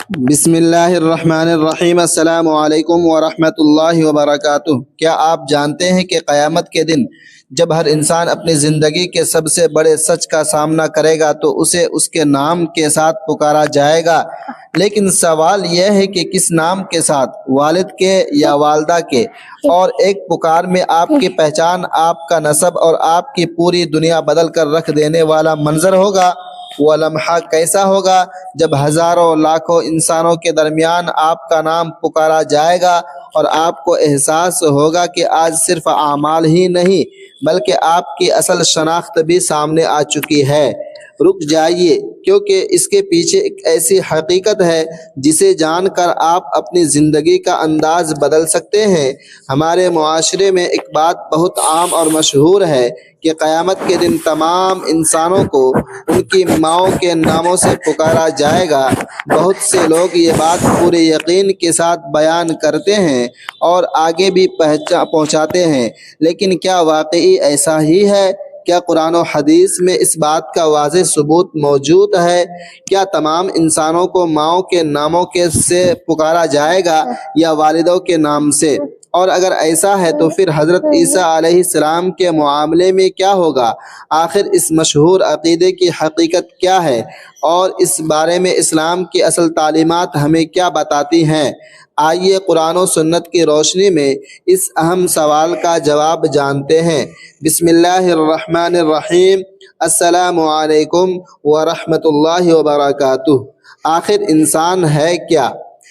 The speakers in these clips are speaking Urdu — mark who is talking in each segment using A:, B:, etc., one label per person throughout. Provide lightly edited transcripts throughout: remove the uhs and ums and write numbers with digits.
A: بسم اللہ الرحمن الرحیم۔ السلام علیکم ورحمۃ اللہ وبرکاتہ۔ کیا آپ جانتے ہیں کہ قیامت کے دن جب ہر انسان اپنی زندگی کے سب سے بڑے سچ کا سامنا کرے گا تو اسے اس کے نام کے ساتھ پکارا جائے گا، لیکن سوال یہ ہے کہ کس نام کے ساتھ، والد کے یا والدہ کے؟ اور ایک پکار میں آپ کی پہچان، آپ کا نسب اور آپ کی پوری دنیا بدل کر رکھ دینے والا منظر ہوگا۔ وہ لمحہ کیسا ہوگا جب ہزاروں لاکھوں انسانوں کے درمیان آپ کا نام پکارا جائے گا اور آپ کو احساس ہوگا کہ آج صرف اعمال ہی نہیں بلکہ آپ کی اصل شناخت بھی سامنے آ چکی ہے۔ رک جائیے، کیونکہ اس کے پیچھے ایک ایسی حقیقت ہے جسے جان کر آپ اپنی زندگی کا انداز بدل سکتے ہیں۔ ہمارے معاشرے میں ایک بات بہت عام اور مشہور ہے کہ قیامت کے دن تمام انسانوں کو ان کی ماؤں کے ناموں سے پکارا جائے گا۔ بہت سے لوگ یہ بات پورے یقین کے ساتھ بیان کرتے ہیں اور آگے بھی پہنچاتے ہیں، لیکن کیا واقعی ایسا ہی ہے؟ کیا قرآن و حدیث میں اس بات کا واضح ثبوت موجود ہے؟ کیا تمام انسانوں کو ماؤں کے ناموں سے پکارا جائے گا یا والدوں کے نام سے؟ اور اگر ایسا ہے تو پھر حضرت عیسیٰ علیہ السلام کے معاملے میں کیا ہوگا؟ آخر اس مشہور عقیدے کی حقیقت کیا ہے اور اس بارے میں اسلام کی اصل تعلیمات ہمیں کیا بتاتی ہیں؟ آئیے قرآن و سنت کی روشنی میں اس اہم سوال کا جواب جانتے ہیں۔ بسم اللہ الرحمن الرحیم۔ السلام علیکم ورحمۃ اللہ وبرکاتہ۔ آخر انسان ہے کیا؟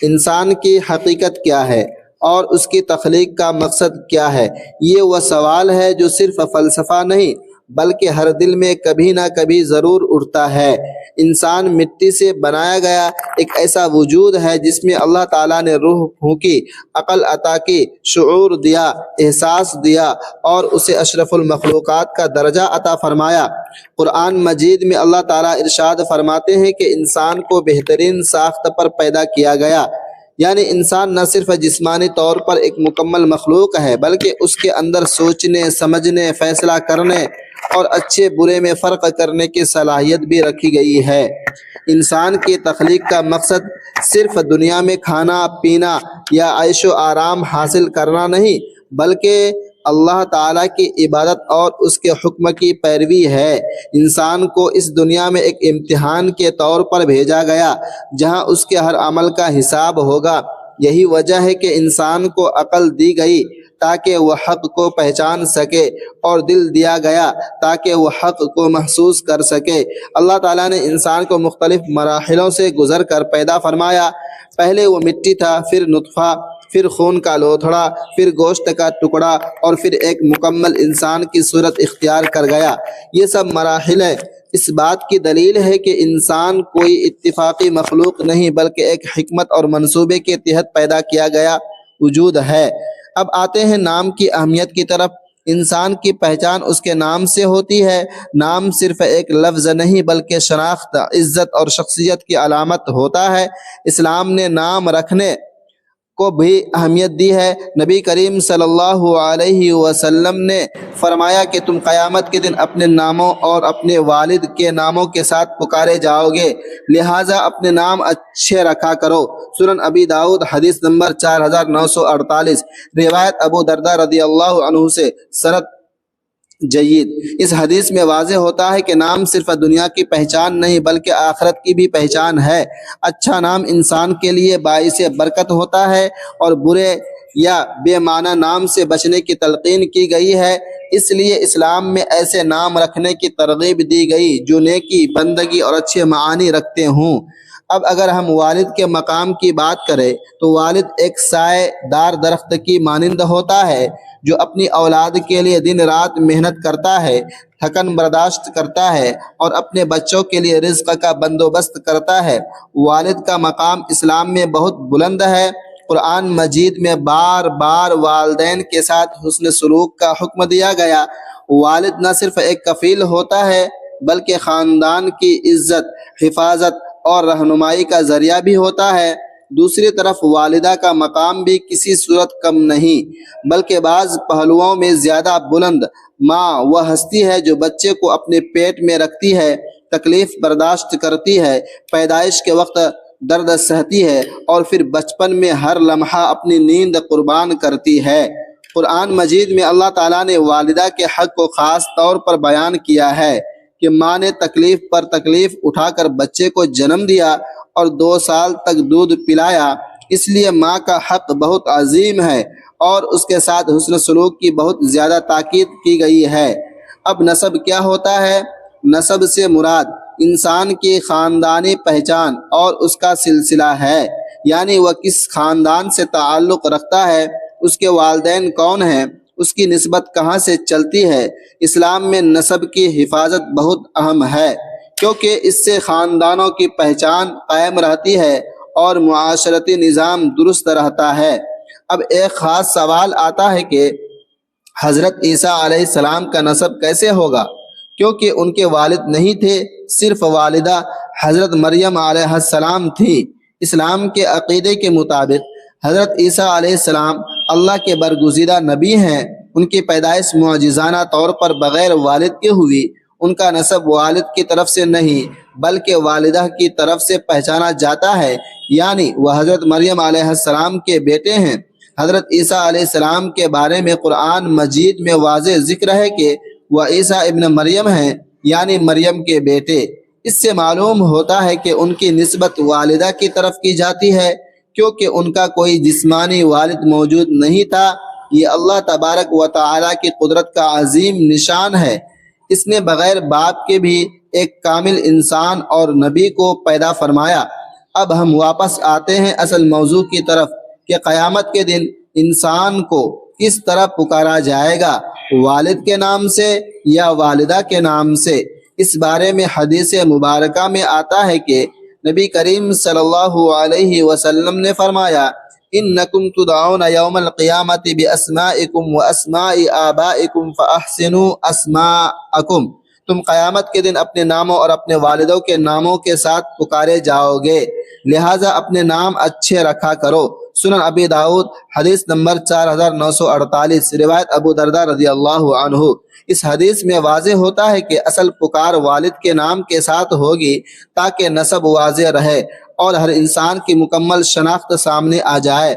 A: انسان کی حقیقت کیا ہے اور اس کی تخلیق کا مقصد کیا ہے؟ یہ وہ سوال ہے جو صرف فلسفہ نہیں بلکہ ہر دل میں کبھی نہ کبھی ضرور اٹھتا ہے۔ انسان مٹی سے بنایا گیا ایک ایسا وجود ہے جس میں اللہ تعالیٰ نے روح پھونکی، عقل عطا کی، شعور دیا، احساس دیا اور اسے اشرف المخلوقات کا درجہ عطا فرمایا۔ قرآن مجید میں اللہ تعالیٰ ارشاد فرماتے ہیں کہ انسان کو بہترین ساخت پر پیدا کیا گیا، یعنی انسان نہ صرف جسمانی طور پر ایک مکمل مخلوق ہے بلکہ اس کے اندر سوچنے، سمجھنے، فیصلہ کرنے اور اچھے برے میں فرق کرنے کی صلاحیت بھی رکھی گئی ہے۔ انسان کی تخلیق کا مقصد صرف دنیا میں کھانا پینا یا عیش و آرام حاصل کرنا نہیں بلکہ اللہ تعالیٰ کی عبادت اور اس کے حکم کی پیروی ہے۔ انسان کو اس دنیا میں ایک امتحان کے طور پر بھیجا گیا جہاں اس کے ہر عمل کا حساب ہوگا۔ یہی وجہ ہے کہ انسان کو عقل دی گئی تاکہ وہ حق کو پہچان سکے اور دل دیا گیا تاکہ وہ حق کو محسوس کر سکے۔ اللہ تعالیٰ نے انسان کو مختلف مراحلوں سے گزر کر پیدا فرمایا۔ پہلے وہ مٹی تھا، پھر نطفہ، پھر خون کا لوتھڑا، پھر گوشت کا ٹکڑا اور پھر ایک مکمل انسان کی صورت اختیار کر گیا۔ یہ سب مراحل اس بات کی دلیل ہے کہ انسان کوئی اتفاقی مخلوق نہیں بلکہ ایک حکمت اور منصوبے کے تحت پیدا کیا گیا وجود ہے۔ اب آتے ہیں نام کی اہمیت کی طرف۔ انسان کی پہچان اس کے نام سے ہوتی ہے۔ نام صرف ایک لفظ نہیں بلکہ شناخت، عزت اور شخصیت کی علامت ہوتا ہے۔ اسلام نے نام رکھنے کو بھی اہمیت دی ہے۔ نبی کریم صلی اللہ علیہ وسلم نے فرمایا کہ تم قیامت کے دن اپنے ناموں اور اپنے والد کے ناموں کے ساتھ پکارے جاؤ گے، لہٰذا اپنے نام اچھے رکھا کرو۔ سنن ابی داؤد حدیث نمبر 4948، روایت ابو درداء رضی اللہ عنہ سے، سند جید۔ اس حدیث میں واضح ہوتا ہے کہ نام صرف دنیا کی پہچان نہیں بلکہ آخرت کی بھی پہچان ہے۔ اچھا نام انسان کے لیے باعث برکت ہوتا ہے اور برے یا بے معنی نام سے بچنے کی تلقین کی گئی ہے۔ اس لیے اسلام میں ایسے نام رکھنے کی ترغیب دی گئی جو نیکی، بندگی اور اچھے معانی رکھتے ہوں۔ اب اگر ہم والد کے مقام کی بات کریں تو والد ایک سایہ دار درخت کی مانند ہوتا ہے جو اپنی اولاد کے لیے دن رات محنت کرتا ہے، تھکن برداشت کرتا ہے اور اپنے بچوں کے لیے رزق کا بندوبست کرتا ہے۔ والد کا مقام اسلام میں بہت بلند ہے۔ قرآن مجید میں بار بار والدین کے ساتھ حسن سلوک کا حکم دیا گیا۔ والد نہ صرف ایک کفیل ہوتا ہے بلکہ خاندان کی عزت، حفاظت اور رہنمائی کا ذریعہ بھی ہوتا ہے۔ دوسری طرف والدہ کا مقام بھی کسی صورت کم نہیں بلکہ بعض پہلوؤں میں زیادہ بلند۔ ماں وہ ہستی ہے جو بچے کو اپنے پیٹ میں رکھتی ہے، تکلیف برداشت کرتی ہے، پیدائش کے وقت درد سہتی ہے اور پھر بچپن میں ہر لمحہ اپنی نیند قربان کرتی ہے۔ قرآن مجید میں اللہ تعالیٰ نے والدہ کے حق کو خاص طور پر بیان کیا ہے کہ ماں نے تکلیف پر تکلیف اٹھا کر بچے کو جنم دیا اور 2 سال تک دودھ پلایا، اس لیے ماں کا حق بہت عظیم ہے اور اس کے ساتھ حسن سلوک کی بہت زیادہ تاکید کی گئی ہے۔ اب نسب کیا ہوتا ہے؟ نسب سے مراد انسان کی خاندانی پہچان اور اس کا سلسلہ ہے، یعنی وہ کس خاندان سے تعلق رکھتا ہے، اس کے والدین کون ہیں، اس کی نسبت کہاں سے چلتی ہے۔ اسلام میں نسب کی حفاظت بہت اہم ہے کیونکہ اس سے خاندانوں کی پہچان قائم رہتی ہے اور معاشرتی نظام درست رہتا ہے۔ اب ایک خاص سوال آتا ہے کہ حضرت عیسیٰ علیہ السلام کا نسب کیسے ہوگا؟ کیونکہ ان کے والد نہیں تھے، صرف والدہ حضرت مریم علیہ السلام تھی۔ اسلام کے عقیدے کے مطابق حضرت عیسیٰ علیہ السلام اللہ کے برگزیدہ نبی ہیں۔ ان کی پیدائش معجزانہ طور پر بغیر والد کے ہوئی۔ ان کا نسب والد کی طرف سے نہیں بلکہ والدہ کی طرف سے پہچانا جاتا ہے، یعنی وہ حضرت مریم علیہ السلام کے بیٹے ہیں۔ حضرت عیسیٰ علیہ السلام کے بارے میں قرآن مجید میں واضح ذکر ہے کہ وہ عیسیٰ ابن مریم ہیں، یعنی مریم کے بیٹے۔ اس سے معلوم ہوتا ہے کہ ان کی نسبت والدہ کی طرف کی جاتی ہے کیونکہ ان کا کوئی جسمانی والد موجود نہیں تھا۔ یہ اللہ تبارک و تعالیٰ کی قدرت کا عظیم نشان ہے۔ اس نے بغیر باپ کے بھی ایک کامل انسان اور نبی کو پیدا فرمایا۔ اب ہم واپس آتے ہیں اصل موضوع کی طرف کہ قیامت کے دن انسان کو کس طرح پکارا جائے گا، والد کے نام سے یا والدہ کے نام سے؟ اس بارے میں حدیث مبارکہ میں آتا ہے کہ نبی کریم صلی اللہ علیہ وسلم نے فرمایا، انکم تدعون یوم القیامت باسمائکم واسماء آبائکم فاحسنوا اسماءکم۔ تم قیامت کے دن اپنے ناموں اور اپنے والدوں کے ناموں کے ساتھ پکارے جاؤ گے، لہٰذا اپنے نام اچھے رکھا کرو۔ سنن ابی داؤد حدیث نمبر 4948، روایت ابو درداء رضی اللہ عنہ۔ اس حدیث میں واضح ہوتا ہے کہ اصل پکار والد کے نام کے ساتھ ہوگی تاکہ نسب واضح رہے اور ہر انسان کی مکمل شناخت سامنے آ جائے۔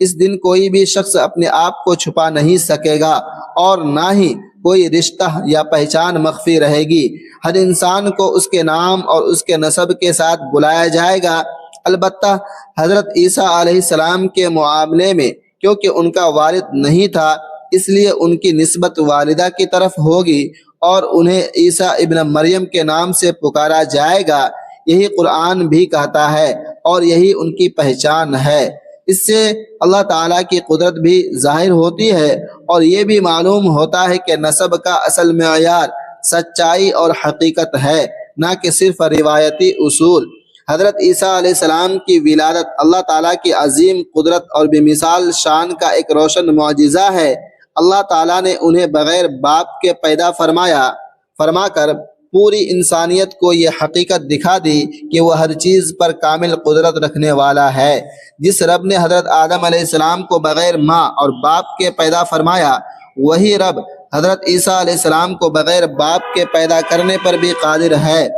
A: اس دن کوئی بھی شخص اپنے آپ کو چھپا نہیں سکے گا اور نہ ہی کوئی رشتہ یا پہچان مخفی رہے گی۔ ہر انسان کو اس کے نام اور اس کے نسب کے ساتھ بلایا جائے گا۔ البتہ حضرت عیسیٰ علیہ السلام کے معاملے میں کیونکہ ان کا والد نہیں تھا اس لیے ان کی نسبت والدہ کی طرف ہوگی اور انہیں عیسیٰ ابن مریم کے نام سے پکارا جائے گا۔ یہی قرآن بھی کہتا ہے اور یہی ان کی پہچان ہے۔ اس سے اللہ تعالیٰ کی قدرت بھی ظاہر ہوتی ہے اور یہ بھی معلوم ہوتا ہے کہ نسب کا اصل معیار سچائی اور حقیقت ہے، نہ کہ صرف روایتی اصول۔ حضرت عیسیٰ علیہ السلام کی ولادت اللہ تعالیٰ کی عظیم قدرت اور بے مثال شان کا ایک روشن معجزہ ہے۔ اللہ تعالیٰ نے انہیں بغیر باپ کے پیدا فرما کر پوری انسانیت کو یہ حقیقت دکھا دی کہ وہ ہر چیز پر کامل قدرت رکھنے والا ہے۔ جس رب نے حضرت آدم علیہ السلام کو بغیر ماں اور باپ کے پیدا فرمایا، وہی رب حضرت عیسیٰ علیہ السلام کو بغیر باپ کے پیدا کرنے پر بھی قادر ہے۔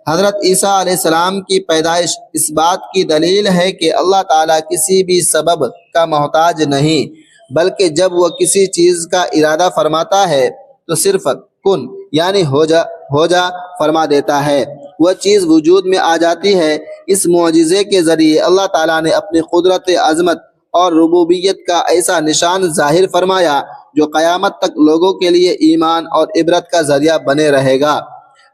A: حضرت عیسیٰ علیہ السلام کی پیدائش اس بات کی دلیل ہے کہ اللہ تعالیٰ کسی بھی سبب کا محتاج نہیں، بلکہ جب وہ کسی چیز کا ارادہ فرماتا ہے تو صرف کن یعنی ہو جا فرما دیتا ہے، وہ چیز وجود میں آ جاتی ہے۔ اس معجزے کے ذریعے اللہ تعالیٰ نے اپنی قدرت عظمت اور ربوبیت کا ایسا نشان ظاہر فرمایا جو قیامت تک لوگوں کے لیے ایمان اور عبرت کا ذریعہ بنے رہے گا۔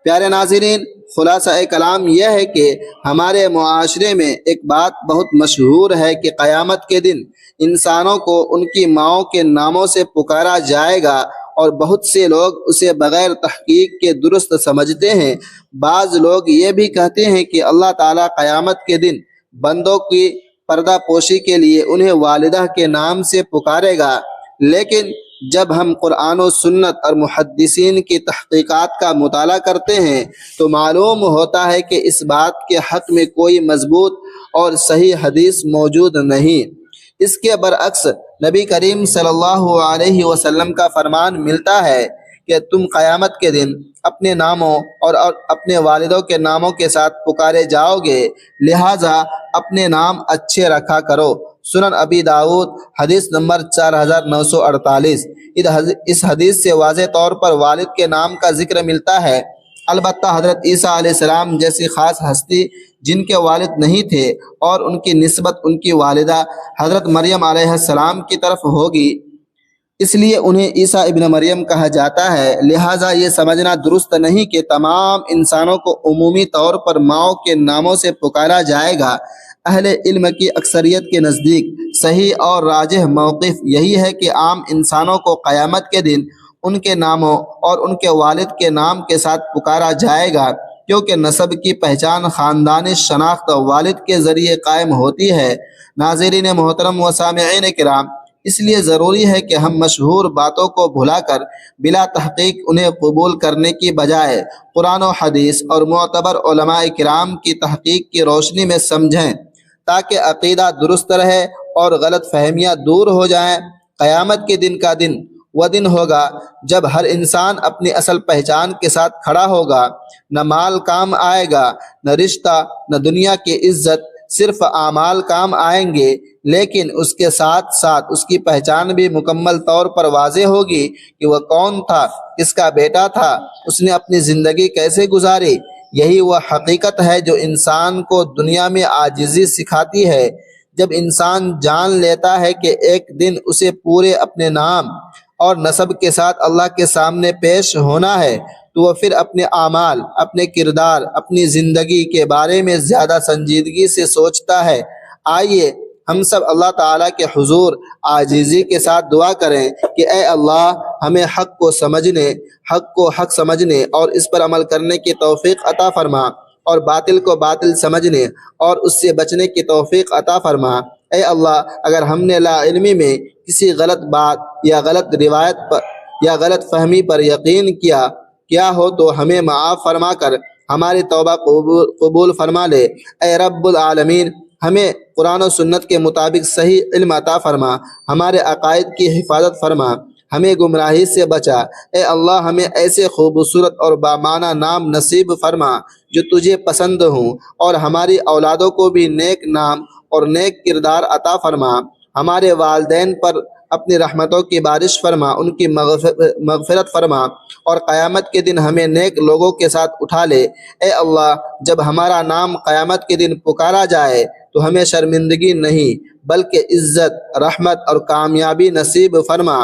A: پیارے ناظرین، خلاصہ کلام یہ ہے کہ ہمارے معاشرے میں ایک بات بہت مشہور ہے کہ قیامت کے دن انسانوں کو ان کی ماؤں کے ناموں سے پکارا جائے گا اور بہت سے لوگ اسے بغیر تحقیق کے درست سمجھتے ہیں۔ بعض لوگ یہ بھی کہتے ہیں کہ اللہ تعالیٰ قیامت کے دن بندوں کی پردہ پوشی کے لیے انہیں والدہ کے نام سے پکارے گا، لیکن جب ہم قرآن و سنت اور محدثین کی تحقیقات کا مطالعہ کرتے ہیں تو معلوم ہوتا ہے کہ اس بات کے حق میں کوئی مضبوط اور صحیح حدیث موجود نہیں۔ اس کے برعکس نبی کریم صلی اللہ علیہ وسلم کا فرمان ملتا ہے کہ کہ تم قیامت کے دن اپنے ناموں اور اپنے والدوں کے ناموں کے ساتھ پکارے جاؤ گے، لہٰذا اپنے نام اچھے رکھا کرو۔ سنن ابی داؤد حدیث نمبر 4948۔ اس حدیث سے واضح طور پر والد کے نام کا ذکر ملتا ہے۔ البتہ حضرت عیسیٰ علیہ السلام جیسی خاص ہستی جن کے والد نہیں تھے اور ان کی نسبت ان کی والدہ حضرت مریم علیہ السلام کی طرف ہوگی، اس لیے انہیں عیسیٰ ابن مریم کہا جاتا ہے۔ لہٰذا یہ سمجھنا درست نہیں کہ تمام انسانوں کو عمومی طور پر ماؤں کے ناموں سے پکارا جائے گا۔ اہل علم کی اکثریت کے نزدیک صحیح اور راجح موقف یہی ہے کہ عام انسانوں کو قیامت کے دن ان کے ناموں اور ان کے والد کے نام کے ساتھ پکارا جائے گا، کیونکہ نسب کی پہچان خاندانی شناخت والد کے ذریعے قائم ہوتی ہے۔ ناظرین محترم و سامعین کرام، اس لیے ضروری ہے کہ ہم مشہور باتوں کو بھلا کر بلا تحقیق انہیں قبول کرنے کی بجائے قرآن و حدیث اور معتبر علماء کرام کی تحقیق کی روشنی میں سمجھیں، تاکہ عقیدہ درست رہے اور غلط فہمیاں دور ہو جائیں۔ قیامت کے دن کا دن وہ دن ہوگا جب ہر انسان اپنی اصل پہچان کے ساتھ کھڑا ہوگا۔ نہ مال کام آئے گا، نہ رشتہ، نہ دنیا کی عزت، صرف اعمال کام آئیں گے، لیکن اس کے ساتھ ساتھ اس کی پہچان بھی مکمل طور پر واضح ہوگی کہ وہ کون تھا، کس کا بیٹا تھا، اس نے اپنی زندگی کیسے گزاری۔ یہی وہ حقیقت ہے جو انسان کو دنیا میں عاجزی سکھاتی ہے۔ جب انسان جان لیتا ہے کہ ایک دن اسے پورے اپنے نام اور نسب کے ساتھ اللہ کے سامنے پیش ہونا ہے، تو وہ پھر اپنے اعمال، اپنے کردار، اپنی زندگی کے بارے میں زیادہ سنجیدگی سے سوچتا ہے۔ آئیے ہم سب اللہ تعالیٰ کے حضور عاجزی کے ساتھ دعا کریں کہ اے اللہ، ہمیں حق کو سمجھنے، حق کو حق سمجھنے اور اس پر عمل کرنے کی توفیق عطا فرما، اور باطل کو باطل سمجھنے اور اس سے بچنے کی توفیق عطا فرما۔ اے اللہ، اگر ہم نے لا علمی میں کسی غلط بات یا غلط روایت پر یا غلط فہمی پر یقین کیا ہو تو ہمیں معاف فرما کر ہماری توبہ قبول فرما لے۔ اے رب العالمین، ہمیں قرآن و سنت کے مطابق صحیح علم عطا فرما، ہمارے عقائد کی حفاظت فرما، ہمیں گمراہی سے بچا۔ اے اللہ، ہمیں ایسے خوبصورت اور بامعنی نام نصیب فرما جو تجھے پسند ہوں، اور ہماری اولادوں کو بھی نیک نام اور نیک کردار عطا فرما۔ ہمارے والدین پر اپنی رحمتوں کی بارش فرما، ان کی مغفرت فرما، اور قیامت کے دن ہمیں نیک لوگوں کے ساتھ اٹھا لے۔ اے اللہ، جب ہمارا نام قیامت کے دن پکارا جائے تو ہمیں شرمندگی نہیں بلکہ عزت، رحمت اور کامیابی نصیب فرما۔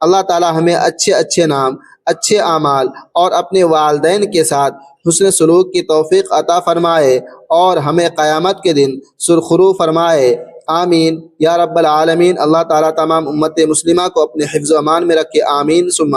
A: اللہ تعالی ہمیں اچھے نام، اچھے اعمال اور اپنے والدین کے ساتھ حسن سلوک کی توفیق عطا فرمائے، اور ہمیں قیامت کے دن سرخرو فرمائے۔ آمین یا رب العالمین۔ اللہ تعالیٰ تمام امت مسلمہ کو اپنے حفظ و امان میں رکھے، آمین ثم